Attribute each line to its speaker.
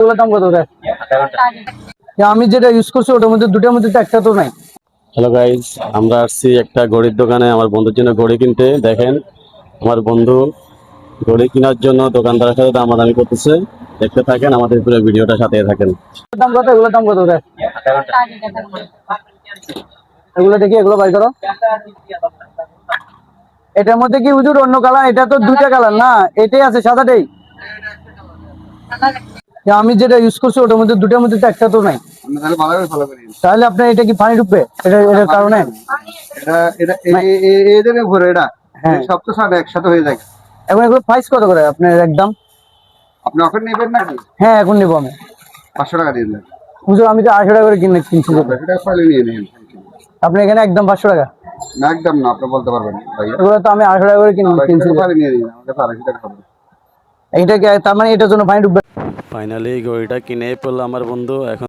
Speaker 1: এগুলোর দাম কত করে? আমি যেটা ইউজ করছি ওটার মধ্যে দুটার মধ্যে তো একটা তো নাই।
Speaker 2: হ্যালো গাইজ, আমরা আসছি একটা ঘড়ির দোকানে আমার বন্ধুর জন্য ঘড়ি কিনতে। দেখেন আমার বন্ধু ঘড়ি কেনার জন্য দোকানদারের সাথে দামাদামি করতেছে। দেখতে থাকেন, আমাদের পুরো ভিডিওটা সাথে থাকেন।
Speaker 1: এগুলোর দাম কত? এগুলোর দাম কত করে? এগুলো দেখি, এগুলো বাই করো। এটার মধ্যে কি হুজুর অন্য কালার? এটা তো দুইটা কালার না, এটাই আছে সাদাটাই। আমি যেটা ইউজ করছি ওটার মধ্যে দুটার মধ্যে তো একটা তো নাই।
Speaker 3: তাহলে ভালো করে ফলো করি।
Speaker 1: তাহলে আপনার এটা কি পানি ঢুকবে? এটার কারণে
Speaker 3: এটা এটা এদের উপরে এটা
Speaker 1: হ্যাঁ।
Speaker 3: সব তো সব একসাথে হয়ে যায়।
Speaker 1: এখন এগুলো প্রাইস কত করে আপনার একদম?
Speaker 3: আপনি অফার নেবেন নাকি?
Speaker 1: হ্যাঁ এখন নেবো আমি।
Speaker 3: 500 টাকা দিয়ে দেন।
Speaker 1: হুজুর আমি তো 800 টাকা করে কিনছি যেটা।
Speaker 3: 500 টাকা ফাইলে নিয়ে নিন।
Speaker 1: আপনি এখানে একদম 500 টাকা।
Speaker 3: না একদম না, আপনি বলতে পারবেন ভাইয়া।
Speaker 1: এগুলো তো আমি 800 টাকা করে কিনছি।
Speaker 3: ফাইলে নিয়ে নিন, আমাদের 250 টাকা হবে।
Speaker 1: এইটা তার মানে এটার জন্য পানি ঢুকবে।
Speaker 2: ফাইনালি ঘড়িটা কিনে পড়লো আমার বন্ধু। এখন